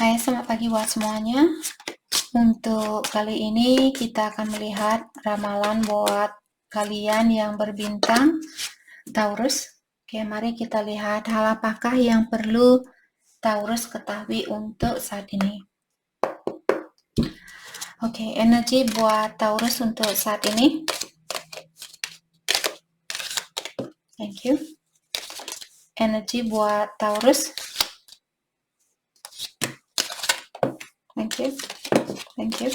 Hai, selamat pagi buat semuanya. Untuk kali ini kita akan melihat ramalan buat kalian yang berbintang Taurus. Oke, mari kita lihat hal apakah yang perlu Taurus ketahui untuk saat ini. Oke, energi buat Taurus untuk saat ini. Thank you. Energi buat Taurus. Thank you. Thank you.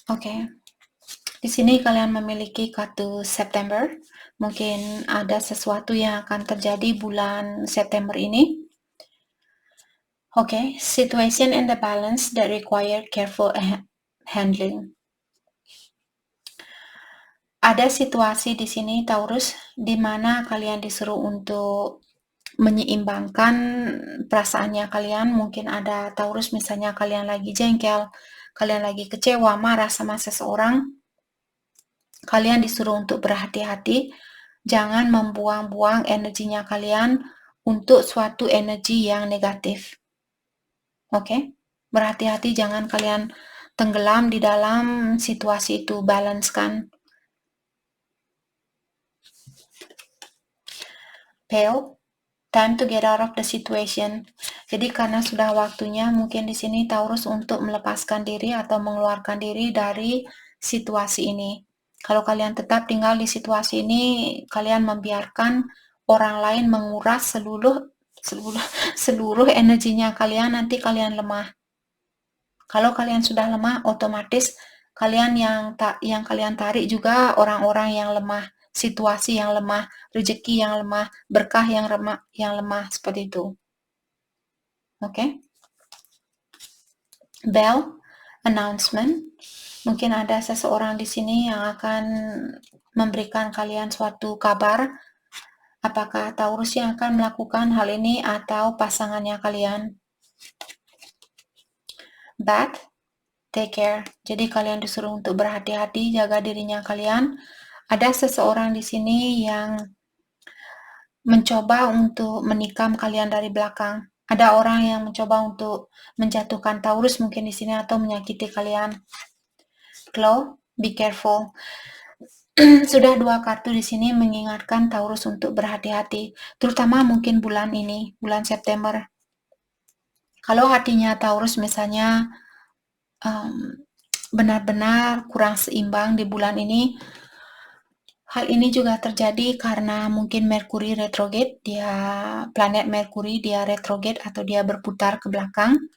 Oke. Di sini kalian memiliki kartu September. Mungkin ada sesuatu yang akan terjadi bulan September ini. Okay, situation and the balance that require careful handling. Ada situasi di sini Taurus di mana kalian disuruh untuk menyeimbangkan perasaannya kalian. Mungkin ada Taurus misalnya kalian lagi jengkel, kalian lagi kecewa, marah sama seseorang. Kalian disuruh untuk berhati-hati, jangan membuang-buang energinya kalian untuk suatu energi yang negatif. Oke? Berhati-hati, jangan kalian tenggelam di dalam situasi itu, balancekan. Pale, time to get out of the situation. Jadi karena sudah waktunya mungkin di sini Taurus untuk melepaskan diri atau mengeluarkan diri dari situasi ini. Kalau kalian tetap tinggal di situasi ini, kalian membiarkan orang lain menguras seluruh energinya kalian, nanti kalian lemah. Kalau kalian sudah lemah, otomatis kalian yang kalian tarik juga orang-orang yang lemah, situasi yang lemah, rezeki yang lemah, berkah yang lemah seperti itu. Oke? Bell, announcement. Mungkin ada seseorang di sini yang akan memberikan kalian suatu kabar. Apakah Taurus yang akan melakukan hal ini atau pasangannya kalian? Bad, take care. Jadi kalian disuruh untuk berhati-hati, jaga dirinya kalian. Ada seseorang di sini yang mencoba untuk menikam kalian dari belakang. Ada orang yang mencoba untuk menjatuhkan Taurus mungkin di sini atau menyakiti kalian. Claw, be careful. Sudah 2 kartu di sini mengingatkan Taurus untuk berhati-hati, terutama mungkin bulan ini, bulan September. Kalau hatinya Taurus misalnya benar-benar kurang seimbang di bulan ini, hal ini juga terjadi karena mungkin Merkuri retrograde, planet Merkuri dia retrograde atau dia berputar ke belakang.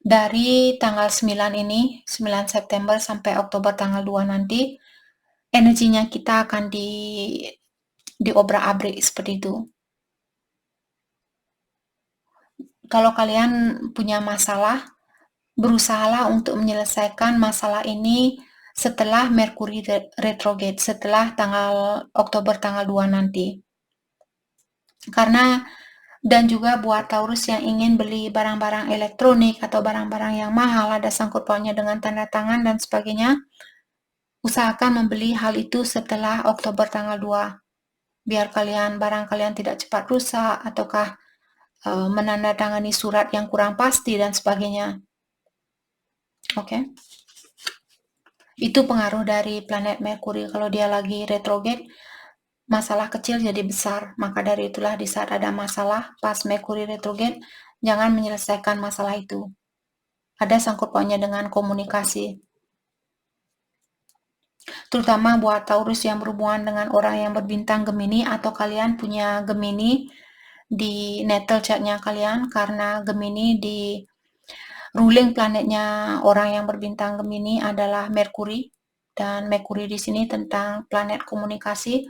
Dari tanggal 9 ini, 9 September sampai Oktober tanggal 2 nanti, energinya kita akan diobrak-abrik seperti itu. Kalau kalian punya masalah, berusahalah untuk menyelesaikan masalah ini setelah Merkuri retrograde, setelah tanggal Oktober tanggal 2 nanti. Karena dan juga buat Taurus yang ingin beli barang-barang elektronik atau barang-barang yang mahal, ada sangkut pautnya dengan tanda tangan dan sebagainya, usahakan membeli hal itu setelah Oktober tanggal 2. Biar barang kalian tidak cepat rusak ataukah menandatangani surat yang kurang pasti dan sebagainya. Oke. Itu pengaruh dari planet Merkuri. Kalau dia lagi retrograde, masalah kecil jadi besar. Maka dari itulah di saat ada masalah pas Merkuri retrograde, jangan menyelesaikan masalah itu. Ada sangkut pautnya dengan komunikasi. Terutama buat Taurus yang berhubungan dengan orang yang berbintang Gemini atau kalian punya Gemini di natal chartnya kalian, karena Gemini di ruling planetnya orang yang berbintang Gemini adalah Merkuri, dan Merkuri di sini tentang planet komunikasi.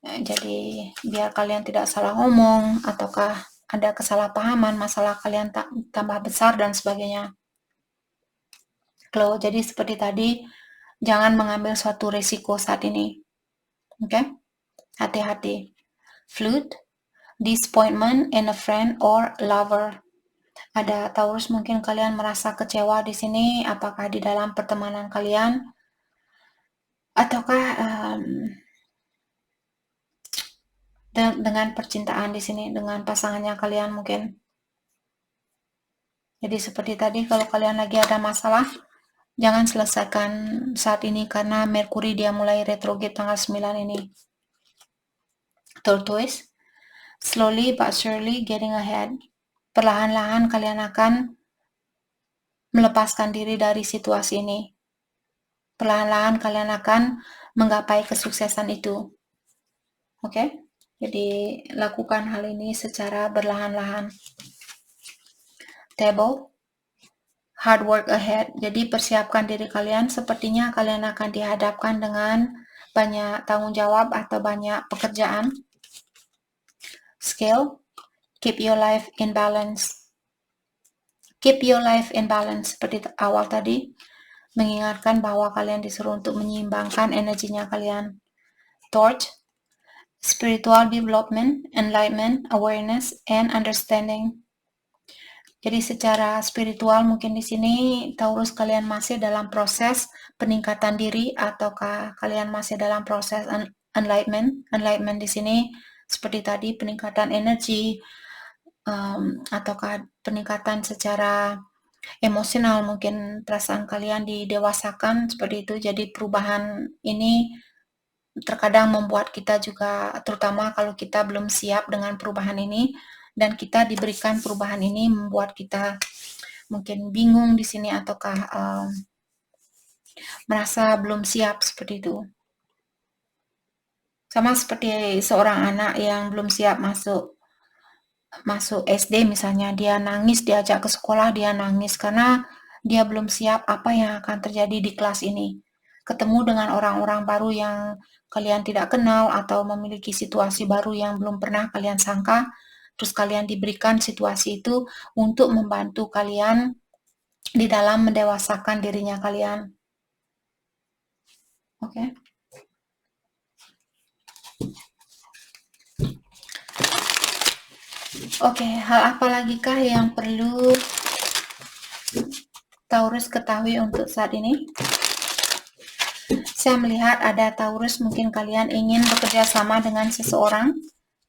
Jadi biar kalian tidak salah ngomong ataukah ada kesalahpahaman, masalah kalian tambah besar dan sebagainya. Kalau jadi seperti tadi, jangan mengambil suatu resiko saat ini. Oke? Hati-hati. Flute, disappointment in a friend or lover. Ada Taurus, mungkin kalian merasa kecewa di sini, apakah di dalam pertemanan kalian ataukah dengan percintaan di sini, dengan pasangannya kalian mungkin. Jadi seperti tadi, kalau kalian lagi ada masalah, jangan selesaikan saat ini karena Merkuri dia mulai retrograde tanggal 9 ini. Tortoise, slowly but surely getting ahead. Perlahan-lahan kalian akan melepaskan diri dari situasi ini. Perlahan-lahan kalian akan menggapai kesuksesan itu. Oke? Jadi lakukan hal ini secara berlahan-lahan. Table, hard work ahead. Jadi persiapkan diri kalian, sepertinya kalian akan dihadapkan dengan banyak tanggung jawab atau banyak pekerjaan. Scale, keep your life in balance. Keep your life in balance, seperti awal tadi, mengingatkan bahwa kalian disuruh untuk menyeimbangkan energinya kalian. Torch, spiritual development, enlightenment, awareness, and understanding. Jadi secara spiritual mungkin di sini Taurus kalian masih dalam proses peningkatan diri, ataukah kalian masih dalam proses enlightenment. Enlightenment di sini seperti tadi peningkatan energi, ataukah peningkatan secara emosional, mungkin perasaan kalian didewasakan seperti itu. Jadi perubahan ini terkadang membuat kita juga, terutama kalau kita belum siap dengan perubahan ini, dan kita diberikan perubahan ini membuat kita mungkin bingung di sini, ataukah merasa belum siap seperti itu. Sama seperti seorang anak yang belum siap masuk SD misalnya, dia nangis, diajak ke sekolah, dia nangis karena dia belum siap apa yang akan terjadi di kelas ini. Ketemu dengan orang-orang baru yang kalian tidak kenal, atau memiliki situasi baru yang belum pernah kalian sangka, terus kalian diberikan situasi itu untuk membantu kalian di dalam mendewasakan dirinya kalian. Oke. Oke, hal apa lagi kah yang perlu Taurus ketahui untuk saat ini? Saya melihat ada Taurus, mungkin kalian ingin bekerja sama dengan seseorang,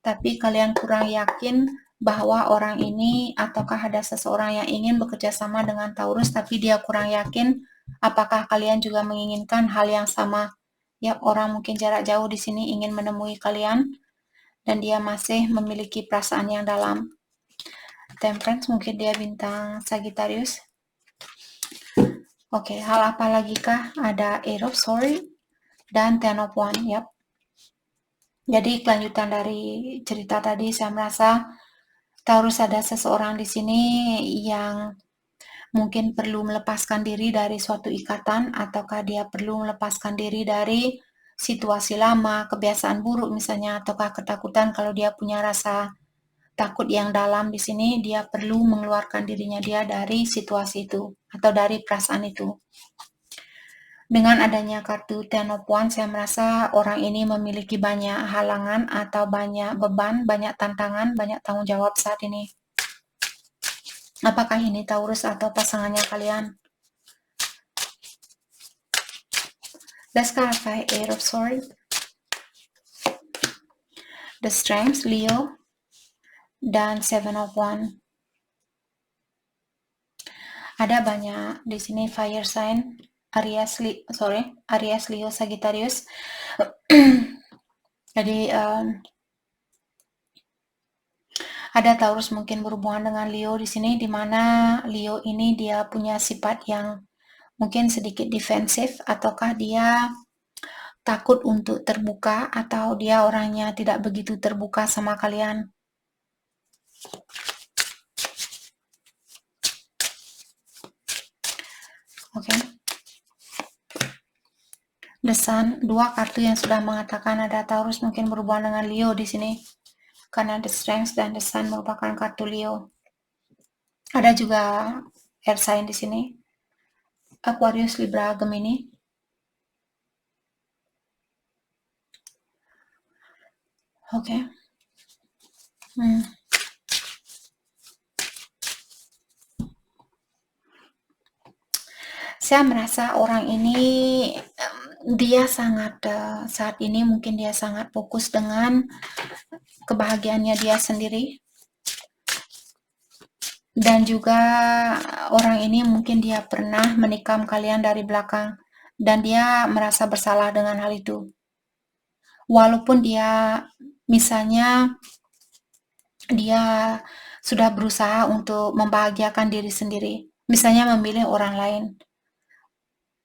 tapi kalian kurang yakin bahwa orang ini, ataukah ada seseorang yang ingin bekerja sama dengan Taurus, tapi dia kurang yakin apakah kalian juga menginginkan hal yang sama. Ya, orang mungkin jarak jauh di sini ingin menemui kalian, dan dia masih memiliki perasaan yang dalam. Temperance, mungkin dia bintang Sagittarius. Oke, hal apa lagi kah? Ada Eight of Swords dan Ten of Wands. Yap. Jadi kelanjutan dari cerita tadi, saya merasa Taurus ada seseorang di sini yang mungkin perlu melepaskan diri dari suatu ikatan, ataukah dia perlu melepaskan diri dari situasi lama, kebiasaan buruk misalnya, ataukah ketakutan. Kalau dia punya rasa takut yang dalam di sini, dia perlu mengeluarkan dirinya dia dari situasi itu atau dari perasaan itu. Dengan adanya kartu Ten of Wands, saya merasa orang ini memiliki banyak halangan atau banyak beban, banyak tantangan, banyak tanggung jawab saat ini. Apakah ini Taurus atau pasangannya kalian? Let's clarify. Eight of Swords, the Strength, Leo, dan Seven of Wands. Ada banyak di sini fire sign, Aries, Leo, Sagittarius. Jadi ada Taurus mungkin berhubungan dengan Leo di sini, di mana Leo ini dia punya sifat yang mungkin sedikit defensif, ataukah dia takut untuk terbuka, atau dia orangnya tidak begitu terbuka sama kalian. Oke. The Sun, dua kartu yang sudah mengatakan ada Taurus mungkin berhubungan dengan Leo di sini. Karena The Strength dan The Sun merupakan kartu Leo. Ada juga air sign di sini. Aquarius, Libra, Gemini. Oke. Saya merasa orang ini dia sangat saat ini mungkin dia sangat fokus dengan kebahagiaannya dia sendiri. Dan juga orang ini mungkin dia pernah menikam kalian dari belakang dan dia merasa bersalah dengan hal itu. Walaupun dia misalnya dia sudah berusaha untuk membahagiakan diri sendiri, misalnya memilih orang lain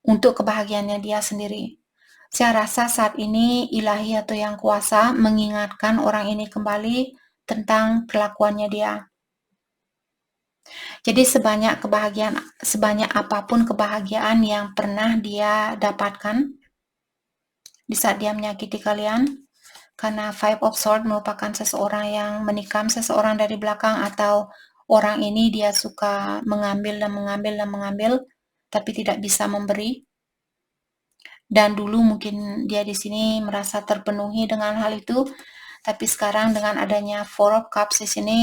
untuk kebahagiaannya dia sendiri. Saya rasa saat ini ilahi atau yang kuasa mengingatkan orang ini kembali tentang perlakuannya dia. Jadi sebanyak apapun kebahagiaan yang pernah dia dapatkan di saat dia menyakiti kalian, karena Five of Swords merupakan seseorang yang menikam seseorang dari belakang, atau orang ini dia suka mengambil dan mengambil dan mengambil, tapi tidak bisa memberi. Dan dulu mungkin dia di sini merasa terpenuhi dengan hal itu, tapi sekarang dengan adanya Four of Cups di sini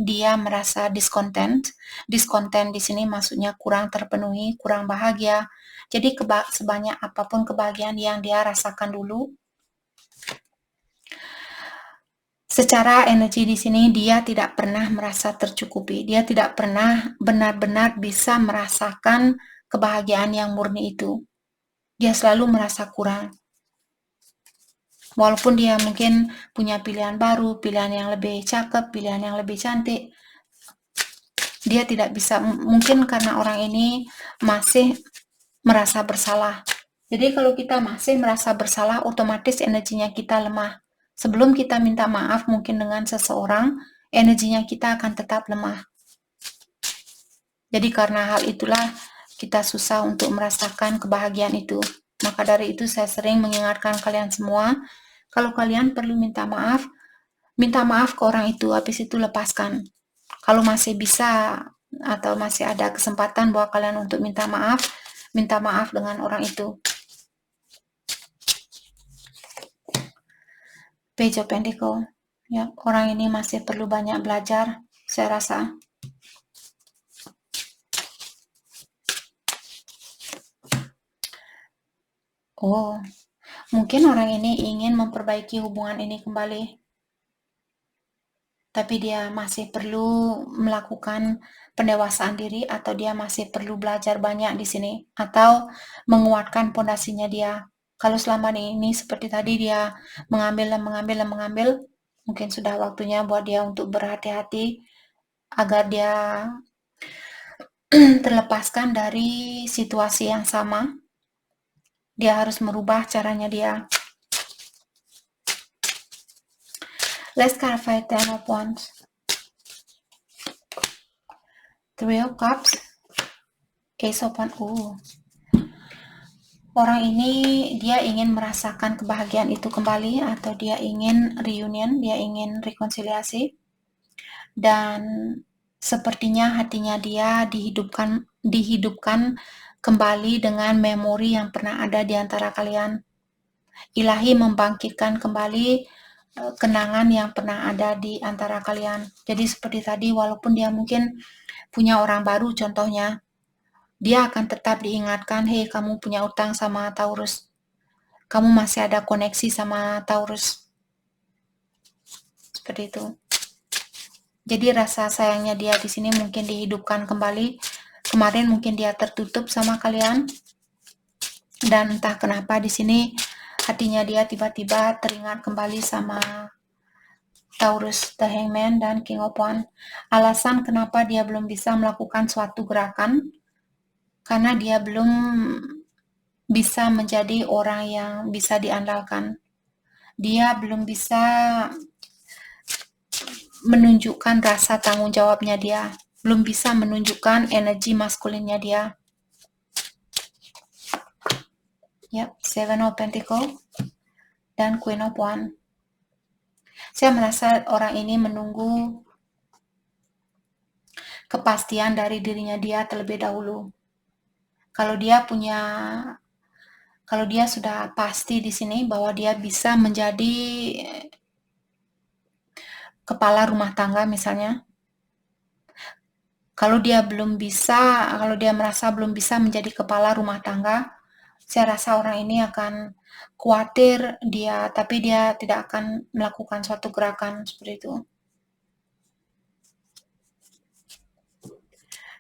dia merasa discontent. Discontent di sini maksudnya kurang terpenuhi, kurang bahagia. Jadi sebanyak apapun kebahagiaan yang dia rasakan dulu, secara energi di sini dia tidak pernah merasa tercukupi. Dia tidak pernah benar-benar bisa merasakan kebahagiaan yang murni itu. Dia selalu merasa kurang. Walaupun dia mungkin punya pilihan baru, pilihan yang lebih cakep, pilihan yang lebih cantik, dia tidak bisa, mungkin karena orang ini masih merasa bersalah. Jadi kalau kita masih merasa bersalah, otomatis energinya kita lemah. Sebelum kita minta maaf mungkin dengan seseorang, energinya kita akan tetap lemah. Jadi karena hal itulah kita susah untuk merasakan kebahagiaan itu. Maka dari itu saya sering mengingatkan kalian semua, kalau kalian perlu minta maaf ke orang itu, habis itu lepaskan. Kalau masih bisa atau masih ada kesempatan buat kalian untuk minta maaf dengan orang itu. Page of Pentacle. Ya, orang ini masih perlu banyak belajar, saya rasa. Oh, mungkin orang ini ingin memperbaiki hubungan ini kembali, tapi dia masih perlu melakukan pendewasaan diri, atau dia masih perlu belajar banyak di sini, atau menguatkan pondasinya dia. Kalau selama ini seperti tadi dia mengambil, mungkin sudah waktunya buat dia untuk berhati-hati agar dia terlepaskan dari situasi yang sama. Dia harus merubah caranya dia. Let's clarify Ten of Wands. Three of Cups. Ace of Wands. Orang ini dia ingin merasakan kebahagiaan itu kembali, atau dia ingin reunion, dia ingin rekonsiliasi. Dan sepertinya hatinya dia dihidupkan kembali dengan memori yang pernah ada di antara kalian. Ilahi membangkitkan kembali kenangan yang pernah ada di antara kalian. Jadi seperti tadi, walaupun dia mungkin punya orang baru contohnya, dia akan tetap diingatkan, hey, kamu punya utang sama Taurus. Kamu masih ada koneksi sama Taurus. Seperti itu. Jadi rasa sayangnya dia di sini mungkin dihidupkan kembali. Kemarin mungkin dia tertutup sama kalian. Dan entah kenapa di sini hatinya dia tiba-tiba teringat kembali sama Taurus, The Hangman, dan King of Wands. Alasan kenapa dia belum bisa melakukan suatu gerakan, karena dia belum bisa menjadi orang yang bisa diandalkan. Dia belum bisa menunjukkan rasa tanggung jawabnya dia. Belum bisa menunjukkan energi maskulinnya dia. Yep, Seven of Pentacles dan Queen of Wands. Saya merasa orang ini menunggu kepastian dari dirinya dia terlebih dahulu. Kalau dia sudah pasti di sini bahwa dia bisa menjadi kepala rumah tangga misalnya. Kalau dia merasa belum bisa menjadi kepala rumah tangga, Saya rasa orang ini akan khawatir tapi dia tidak akan melakukan suatu gerakan seperti itu.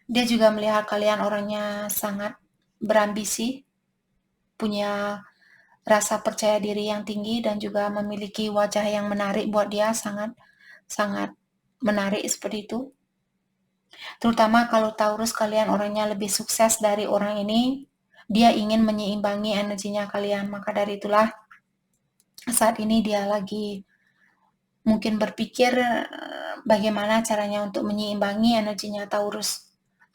Dia juga melihat kalian orangnya sangat berambisi, punya rasa percaya diri yang tinggi dan juga memiliki wajah yang menarik buat dia, sangat menarik seperti itu. Terutama kalau Taurus kalian orangnya lebih sukses dari orang ini, dia ingin menyeimbangi energinya kalian. Maka dari itulah saat ini dia lagi mungkin berpikir bagaimana caranya untuk menyeimbangi energinya Taurus.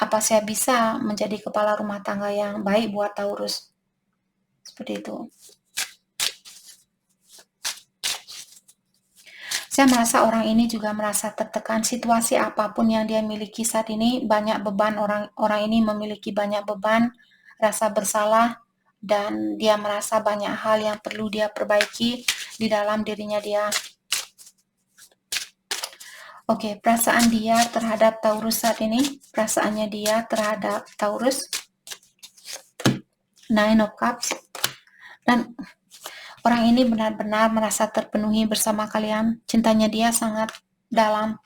Apa saya bisa menjadi kepala rumah tangga yang baik buat Taurus? Seperti itu. Saya merasa orang ini juga merasa tertekan. Situasi apapun yang dia miliki saat ini, banyak beban. Orang ini memiliki banyak beban, rasa bersalah, dan dia merasa banyak hal yang perlu dia perbaiki di dalam dirinya dia. Oke, perasaan dia terhadap Taurus saat ini, perasaannya dia terhadap Taurus, Nine of Cups, dan orang ini benar-benar merasa terpenuhi bersama kalian. Cintanya dia sangat dalam.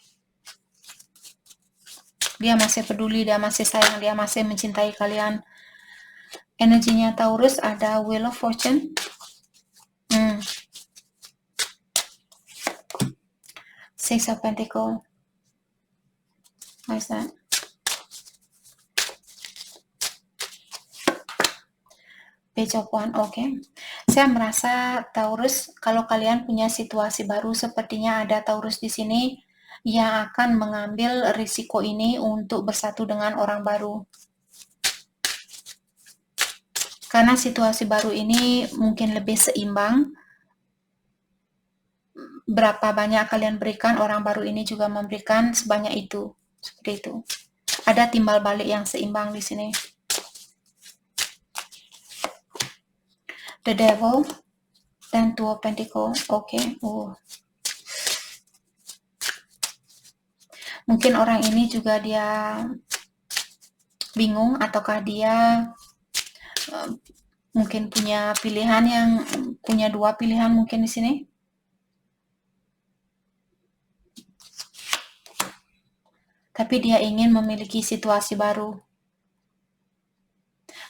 Dia masih peduli, dia masih sayang, dia masih mencintai kalian. Energinya Taurus ada Wheel of Fortune. Six of Pentacles. How is that? Page of Wands, oke. Saya merasa Taurus, kalau kalian punya situasi baru, sepertinya ada Taurus di sini yang akan mengambil risiko ini untuk bersatu dengan orang baru. Karena situasi baru ini mungkin lebih seimbang. Berapa banyak kalian berikan, orang baru ini juga memberikan sebanyak itu. Seperti itu. Ada timbal balik yang seimbang di sini. The Devil dan Two of Pentacles. Oke. Mungkin orang ini juga dia bingung, ataukah dia mungkin punya dua pilihan mungkin di sini. Tapi dia ingin memiliki situasi baru.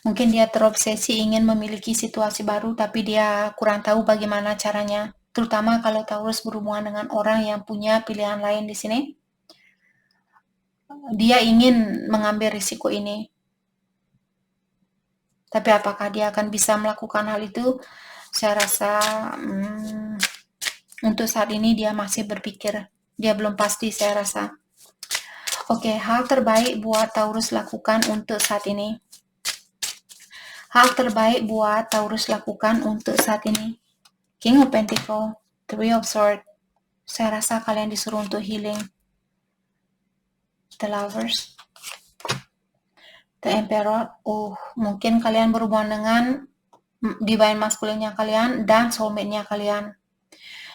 Mungkin dia terobsesi ingin memiliki situasi baru, tapi dia kurang tahu bagaimana caranya. Terutama kalau Taurus berhubungan dengan orang yang punya pilihan lain di sini. Dia ingin mengambil risiko ini. Tapi apakah dia akan bisa melakukan hal itu? Saya rasa untuk saat ini dia masih berpikir. Dia belum pasti, saya rasa. Oke, hal terbaik buat Taurus lakukan untuk saat ini. Hal terbaik buat Taurus lakukan untuk saat ini. King of Pentacles, Three of Swords. Saya rasa kalian disuruh untuk healing. The Lovers. The Emperor. Mungkin kalian berhubungan dengan divine masculine-nya kalian dan soulmate-nya kalian.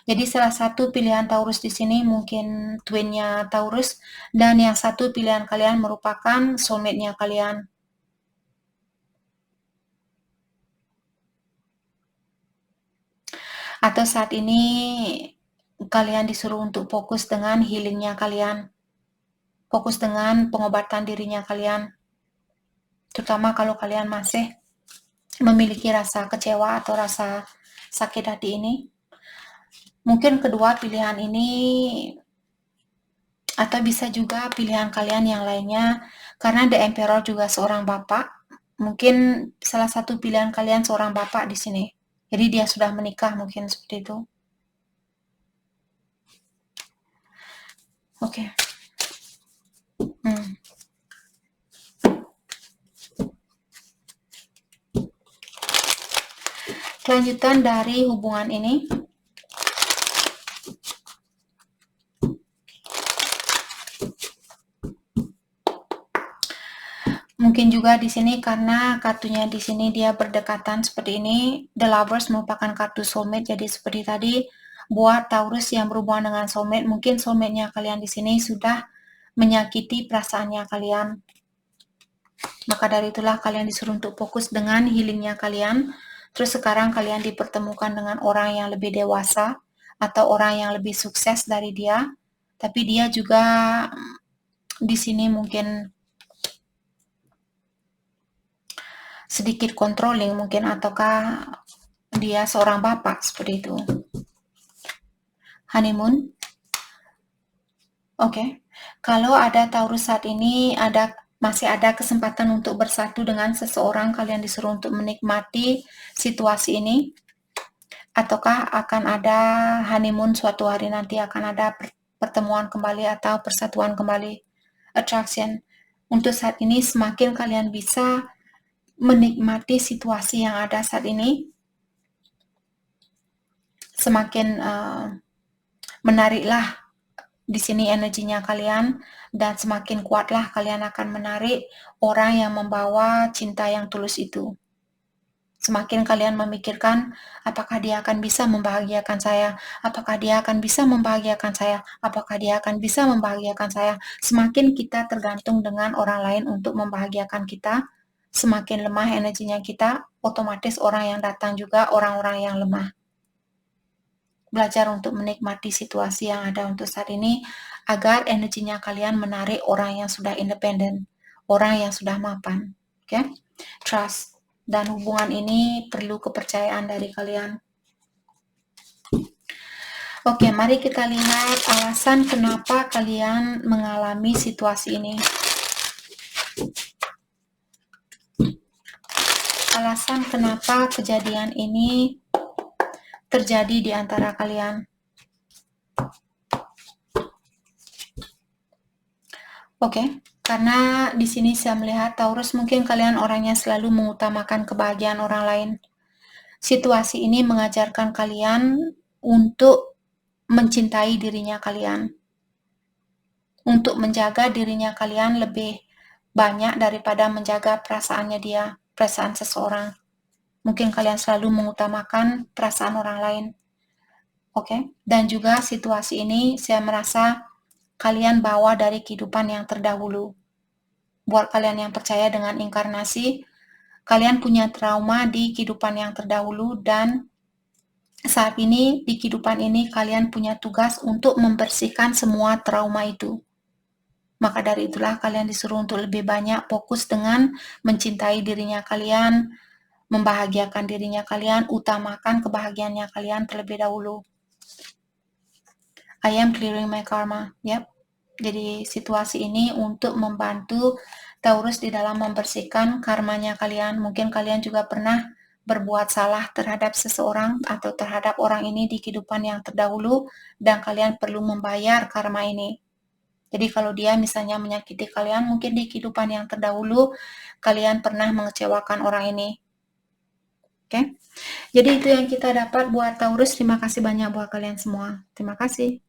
Jadi salah satu pilihan Taurus di sini mungkin twin-nya Taurus, dan yang satu pilihan kalian merupakan soulmate-nya kalian. Atau saat ini kalian disuruh untuk fokus dengan healing-nya kalian. Fokus dengan pengobatan dirinya kalian. Terutama kalau kalian masih memiliki rasa kecewa atau rasa sakit hati ini. Mungkin kedua pilihan ini, atau bisa juga pilihan kalian yang lainnya, karena The Emperor juga seorang bapak. Mungkin salah satu pilihan kalian seorang bapak di sini. Jadi dia sudah menikah, mungkin seperti itu. Oke. Kelanjutan dari hubungan ini. Mungkin juga di sini karena kartunya di sini dia berdekatan seperti ini. The Lovers merupakan kartu soulmate, jadi seperti tadi buat Taurus yang berhubungan dengan soulmate, mungkin soulmate-nya kalian di sini sudah menyakiti perasaannya kalian. Maka dari itulah kalian disuruh untuk fokus dengan healingnya kalian. Terus sekarang kalian dipertemukan dengan orang yang lebih dewasa atau orang yang lebih sukses dari dia. Tapi dia juga di sini mungkin sedikit controlling mungkin, ataukah dia seorang bapak seperti itu. Honeymoon. Oke. Kalau ada Taurus saat ini, masih ada kesempatan untuk bersatu dengan seseorang, kalian disuruh untuk menikmati situasi ini. Ataukah akan ada honeymoon suatu hari nanti, akan ada pertemuan kembali atau persatuan kembali, attraction. Untuk saat ini semakin kalian bisa menikmati situasi yang ada saat ini, semakin menariklah di sini energinya kalian, dan semakin kuatlah kalian akan menarik orang yang membawa cinta yang tulus itu. Semakin kalian memikirkan, apakah dia akan bisa membahagiakan saya? Apakah dia akan bisa membahagiakan saya? Apakah dia akan bisa membahagiakan saya? Semakin kita tergantung dengan orang lain untuk membahagiakan kita, semakin lemah energinya kita, otomatis orang yang datang juga orang-orang yang lemah. Belajar untuk menikmati situasi yang ada untuk saat ini, agar energinya kalian menarik orang yang sudah independen, orang yang sudah mapan. Oke? Trust. Dan hubungan ini perlu kepercayaan dari kalian. Oke, mari kita lihat alasan kenapa kalian mengalami situasi ini. Alasan kenapa kejadian ini terjadi di antara kalian. Oke, karena di sini saya melihat Taurus mungkin kalian orangnya selalu mengutamakan kebahagiaan orang lain. Situasi ini mengajarkan kalian untuk mencintai dirinya kalian, untuk menjaga dirinya kalian lebih banyak daripada menjaga perasaannya dia, perasaan seseorang. Mungkin kalian selalu mengutamakan perasaan orang lain. Oke, dan juga situasi ini saya merasa kalian bawa dari kehidupan yang terdahulu. Buat kalian yang percaya dengan inkarnasi, kalian punya trauma di kehidupan yang terdahulu, dan saat ini di kehidupan ini kalian punya tugas untuk membersihkan semua trauma itu. Maka dari itulah kalian disuruh untuk lebih banyak fokus dengan mencintai dirinya kalian, membahagiakan dirinya kalian, utamakan kebahagiaannya kalian terlebih dahulu. I am clearing my karma. Yep. Jadi situasi ini untuk membantu Taurus di dalam membersihkan karmanya kalian. Mungkin kalian juga pernah berbuat salah terhadap seseorang atau terhadap orang ini di kehidupan yang terdahulu, dan kalian perlu membayar karma ini. Jadi kalau dia misalnya menyakiti kalian, mungkin di kehidupan yang terdahulu kalian pernah mengecewakan orang ini. Oke? Jadi itu yang kita dapat buat Taurus. Terima kasih banyak buat kalian semua. Terima kasih.